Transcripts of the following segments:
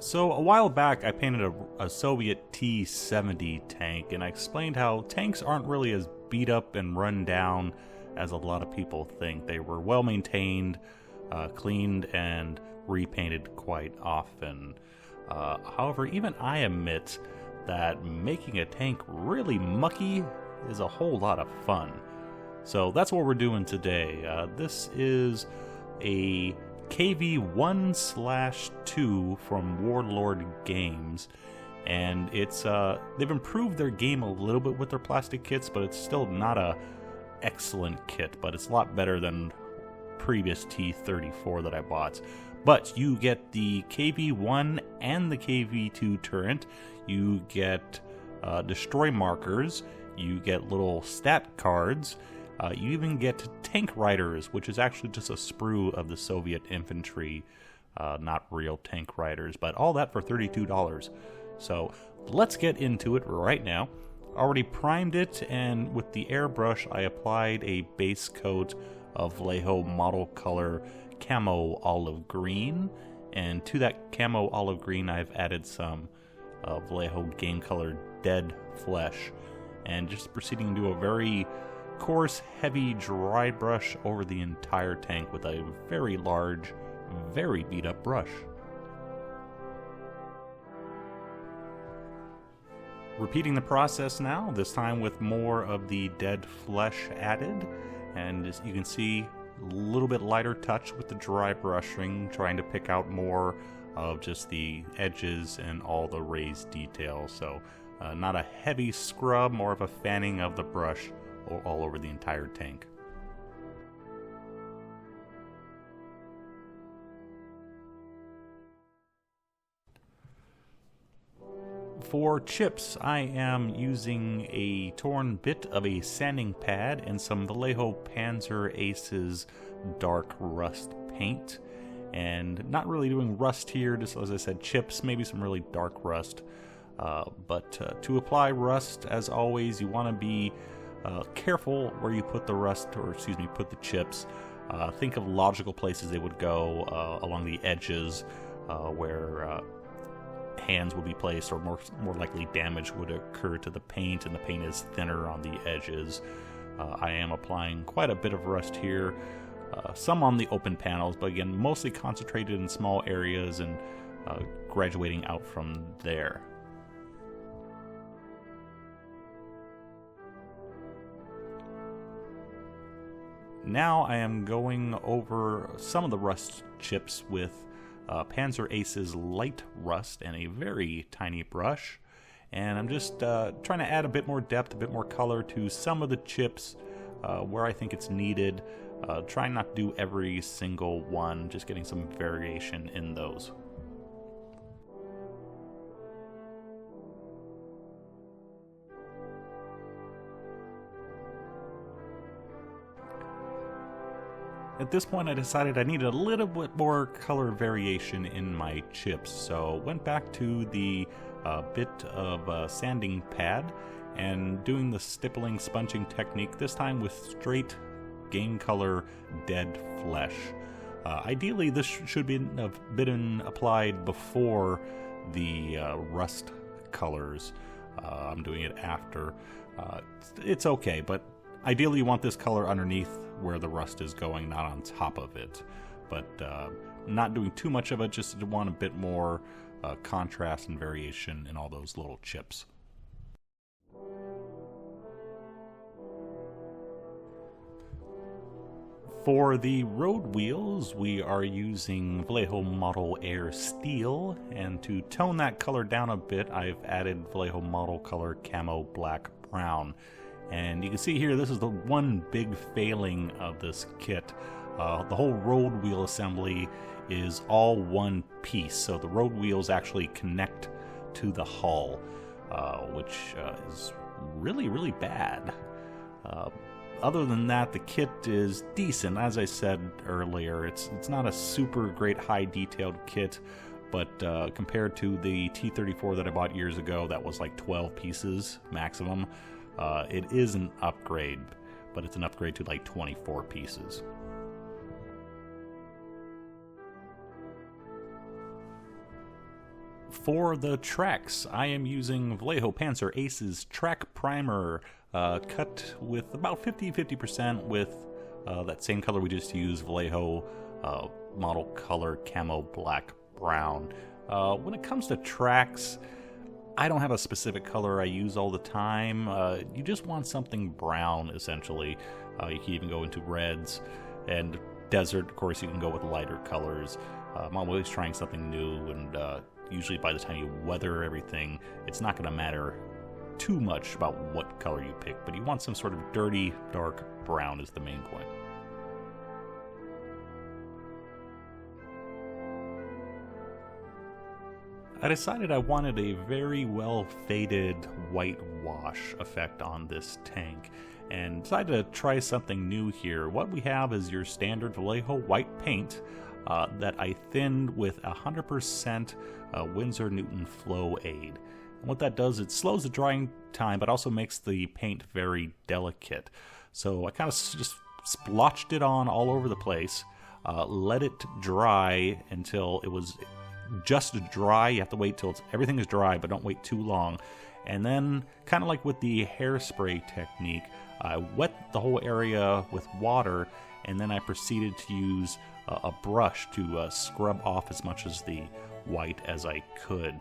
So a while back I painted a Soviet T-70 tank, and I explained how tanks aren't really as beat up and run down as a lot of people think. They were well maintained, cleaned, and repainted quite often. However, even I admit that making a tank really mucky is a whole lot of fun. So that's what we're doing today. This is a KV1/2 from Warlord Games, and it's they've improved their game a little bit with their plastic kits, but it's still not a excellent kit, but it's a lot better than previous T-34 that I bought. But you get the KV1 and the KV2 turret, you get destroy markers, you get little stat cards, you even get tank riders, which is actually just a sprue of the Soviet infantry, not real tank riders, but all that for $32. So let's get into it right now. Already primed it, and with the airbrush I applied a base coat of Vallejo Model Color Camo Olive Green, and to that Camo Olive Green I've added some Vallejo Game Color Dead Flesh, and just proceeding to do a very coarse, heavy dry brush over the entire tank with a very large, very beat up brush. Repeating the process now, this time with more of the dead flesh added, and as you can see, a little bit lighter touch with the dry brushing, trying to pick out more of just the edges and all the raised details. So not a heavy scrub, more of a fanning of the brush all over the entire tank. For chips, I am using a torn bit of a sanding pad and some Vallejo Panzer Ace's Dark Rust paint. And not really doing rust here, just as I said, chips, maybe some really dark rust. But to apply rust, as always, you want to be careful where you put the rust, or excuse me, put the chips. Think of logical places they would go along the edges where hands would be placed, or more likely damage would occur to the paint, and the paint is thinner on the edges. I am applying quite a bit of rust here, some on the open panels, but again mostly concentrated in small areas and graduating out from there. Now I am going over some of the rust chips with Panzer Ace's Light Rust and a very tiny brush, and I'm just trying to add a bit more depth, a bit more color to some of the chips where I think it's needed. Trying not to do every single one, just getting some variation in those. At this point I decided I needed a little bit more color variation in my chips, so went back to the bit of sanding pad and doing the stippling sponging technique, this time with straight Game Color Dead Flesh. Ideally this should have been applied before the rust colors. I'm doing it after. It's okay, but ideally you want this color underneath where the rust is going, not on top of it. But not doing too much of it, just want a bit more contrast and variation in all those little chips. For the road wheels, we are using Vallejo Model Air Steel, and to tone that color down a bit, I've added Vallejo Model Color Camo Black Brown. And you can see here, this is the one big failing of this kit. The whole road wheel assembly is all one piece, so the road wheels actually connect to the hull, which is really, really bad. Other than that, the kit is decent. As I said earlier, it's not a super great high detailed kit, but compared to the T-34 that I bought years ago, that was like 12 pieces maximum. It is an upgrade, but it's an upgrade to like 24 pieces. For the tracks, I am using Vallejo Panzer Ace's track primer, cut with about 50% with that same color we just used, Vallejo model color Camo Black Brown. When it comes to tracks, I don't have a specific color I use all the time. You just want something brown, essentially. You can even go into reds, and desert, of course, you can go with lighter colors. I'm always trying something new, and usually by the time you weather everything, it's not going to matter too much about what color you pick, but you want some sort of dirty, dark brown is the main point. I decided I wanted a very well faded white wash effect on this tank, and decided to try something new here. What we have is your standard Vallejo white paint that I thinned with 100% Winsor Newton Flow Aid. And what that does, it slows the drying time, but also makes the paint very delicate. So I kind of just splotched it on all over the place, let it dry until it was just dry. You have to wait till everything is dry, but don't wait too long. And then, kind of like with the hairspray technique, I wet the whole area with water, and then I proceeded to use a brush to scrub off as much of the white as I could.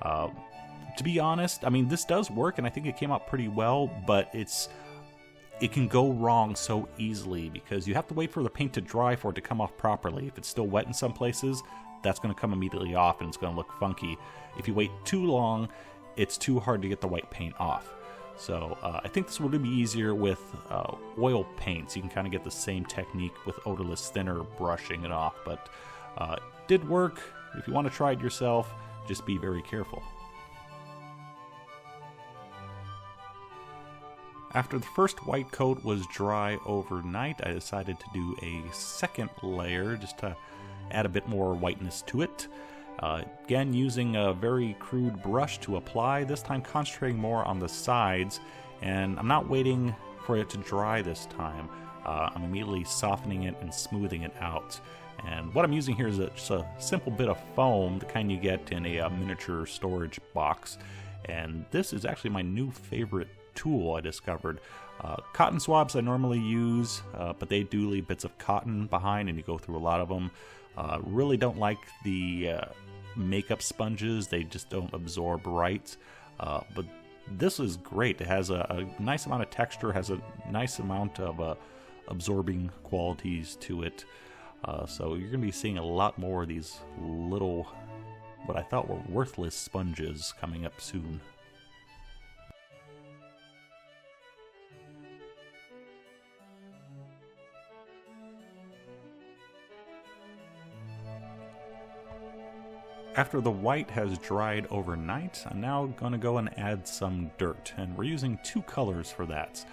To be honest, I mean, this does work, and I think it came out pretty well, but it can go wrong so easily because you have to wait for the paint to dry for it to come off properly. If it's still wet in some places, that's going to come immediately off and it's going to look funky. If you wait too long, it's too hard to get the white paint off. So I think this would be easier with oil paints. You can kind of get the same technique with odorless thinner brushing it off, but it did work. If you want to try it yourself, just be very careful. After the first white coat was dry overnight, I decided to do a second layer just to add a bit more whiteness to it. Again, using a very crude brush to apply, this time concentrating more on the sides, and I'm not waiting for it to dry this time. I'm immediately softening it and smoothing it out. And what I'm using here is just a simple bit of foam, the kind you get in a miniature storage box. And this is actually my new favorite tool I discovered. Cotton swabs I normally use, but they do leave bits of cotton behind and you go through a lot of them. Really don't like the makeup sponges, they just don't absorb right. But this is great. It has a nice amount of texture, has a nice amount of absorbing qualities to it. So you're going to be seeing a lot more of these little, what I thought were worthless sponges coming up soon. After the white has dried overnight, I'm now going to go and add some dirt, and we're using two colors for that.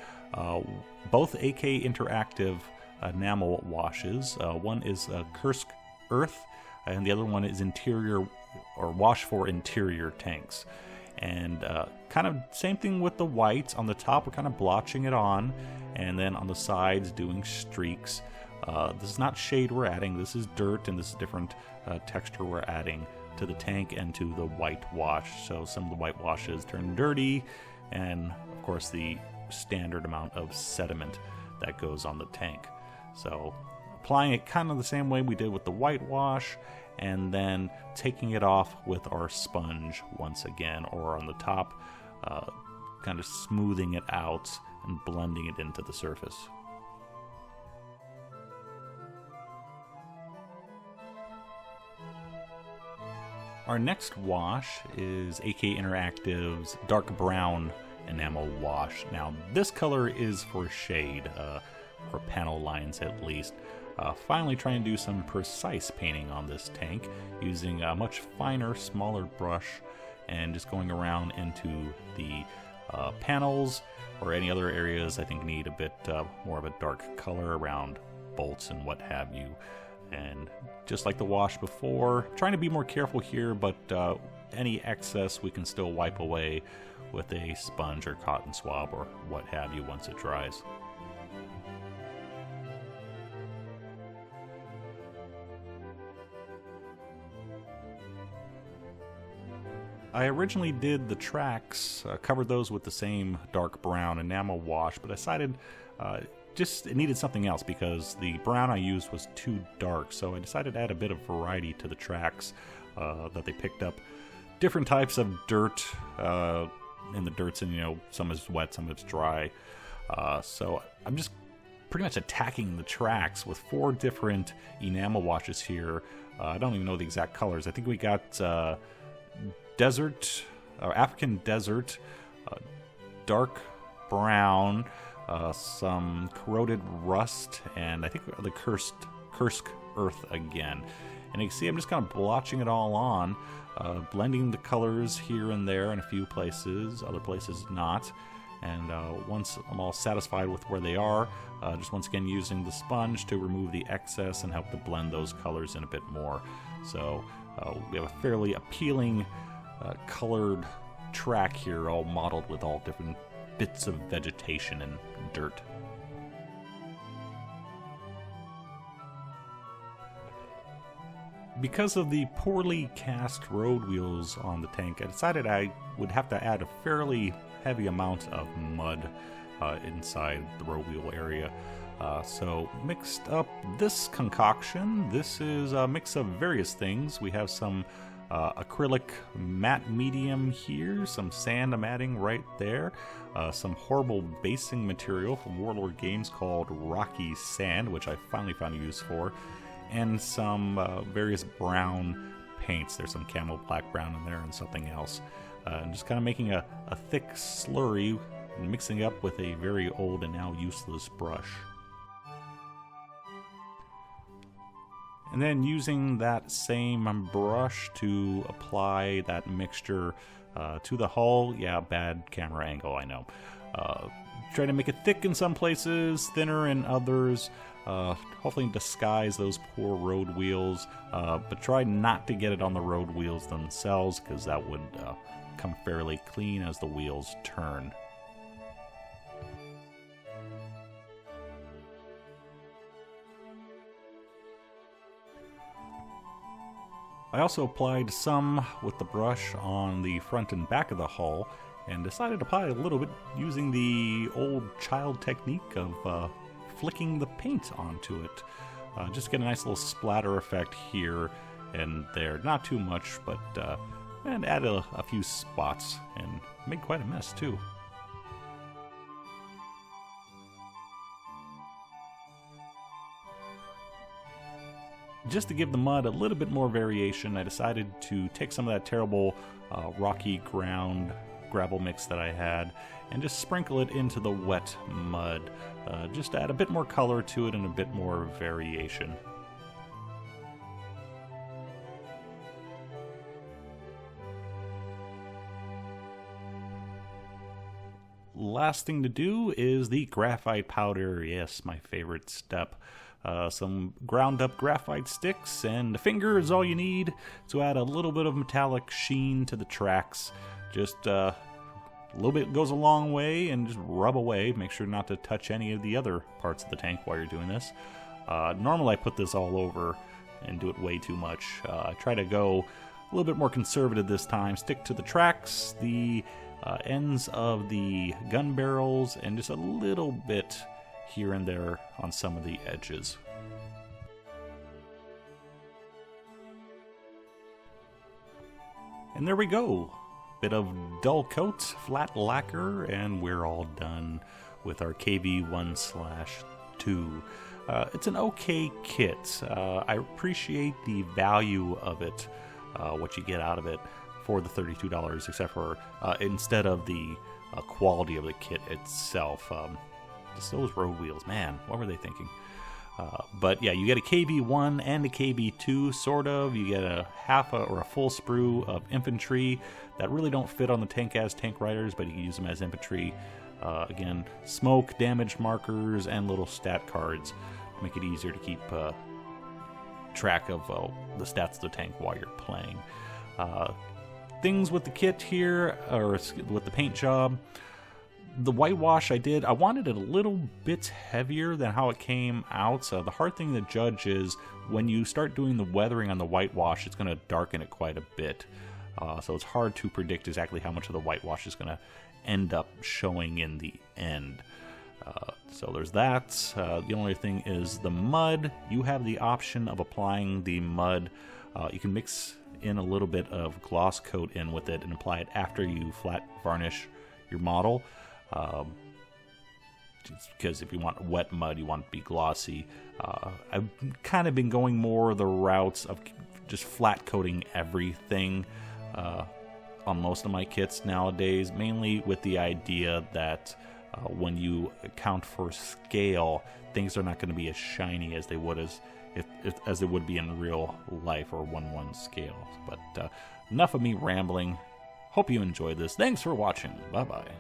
Both AK Interactive enamel washes. One is Kursk Earth, and the other one is interior or wash for interior tanks. And kind of same thing with the white. On the top, we're kind of blotching it on, and then on the sides, doing streaks. This is not shade we're adding. This is dirt, and this is different texture we're adding to the tank and to the white wash. So some of the white washes turn dirty, and of course the standard amount of sediment that goes on the tank. So applying it kind of the same way we did with the white wash, and then taking it off with our sponge once again, or on the top, kind of smoothing it out and blending it into the surface. Our next wash is AK Interactive's dark brown enamel wash. Now this color is for shade, for panel lines at least. Finally trying to do some precise painting on this tank using a much finer, smaller brush and just going around into the panels or any other areas I think need a bit more of a dark color around bolts and what have you. And just like the wash before, trying to be more careful here, but any excess we can still wipe away with a sponge or cotton swab or what have you once it dries. I originally did the tracks, covered those with the same dark brown enamel wash, but I decided it needed something else because the brown I used was too dark, so I decided to add a bit of variety to the tracks that they picked up. Different types of dirt, and the dirt's in, some is wet, some is dry. So I'm just pretty much attacking the tracks with 4 different enamel washes here. I don't even know the exact colors. I think we got desert, or African desert, dark brown, some corroded rust, and I think the Kursk earth again. And you can see I'm just kind of blotching it all on, blending the colors here and there in a few places, other places not. And once I'm all satisfied with where they are, just once again using the sponge to remove the excess and help to blend those colors in a bit more. So we have a fairly appealing colored track here, all modeled with all different bits of vegetation and dirt. Because of the poorly cast road wheels on the tank, I decided I would have to add a fairly heavy amount of mud inside the road wheel area. So mixed up this concoction. This is a mix of various things. We have some acrylic matte medium here, some sand matting right there, some horrible basing material from Warlord Games called Rocky Sand, which I finally found a use for, and some various brown paints. There's some Camo black brown in there and something else. And just kind of making a thick slurry and mixing it up with a very old and now useless brush. And then using that same brush to apply that mixture to the hull. Yeah, bad camera angle, I know. Try to make it thick in some places, thinner in others. Hopefully disguise those poor road wheels, but try not to get it on the road wheels themselves, because that would come fairly clean as the wheels turn. I also applied some with the brush on the front and back of the hull, and decided to apply a little bit using the old child technique of flicking the paint onto it. Just get a nice little splatter effect here and there. Not too much, but and add a few spots and make quite a mess too. Just to give the mud a little bit more variation, I decided to take some of that terrible rocky ground gravel mix that I had and just sprinkle it into the wet mud. Just to add a bit more color to it and a bit more variation. Last thing to do is the graphite powder. Yes, my favorite step. Some ground up graphite sticks, and a finger is all you need to add a little bit of metallic sheen to the tracks. Just a little bit goes a long way, and just rub away. Make sure not to touch any of the other parts of the tank while you're doing this. Normally I put this all over and do it way too much. I try to go a little bit more conservative this time. Stick to the tracks, the ends of the gun barrels, and just a little bit here and there on some of the edges. And there we go. Bit of dull coat, flat lacquer, and we're all done with our KV1/2. It's an okay kit. I appreciate the value of it, what you get out of it for the $32, except for instead of the quality of the kit itself. Just those road wheels, man, what were they thinking? But yeah, you get a KV1 and a KV2, sort of. You get a half or a full sprue of infantry that really don't fit on the tank as tank riders, but you can use them as infantry. Again, smoke, damage markers, and little stat cards to make it easier to keep track of the stats of the tank while you're playing. Things with the kit here, or with the paint job. The whitewash I wanted it a little bit heavier than how it came out. So the hard thing to judge is when you start doing the weathering on the whitewash, it's going to darken it quite a bit. So it's hard to predict exactly how much of the whitewash is going to end up showing in the end. So there's that. The only thing is the mud. You have the option of applying the mud. You can mix in a little bit of gloss coat in with it and apply it after you flat varnish your model. Just because if you want wet mud, you want it to be glossy. I've kind of been going more the routes of just flat coating everything on most of my kits nowadays, mainly with the idea that when you account for scale, things are not going to be as shiny as they would as they would be in real life or 1/1 scale. But enough of me rambling. Hope you enjoyed this. Thanks for watching. Bye bye.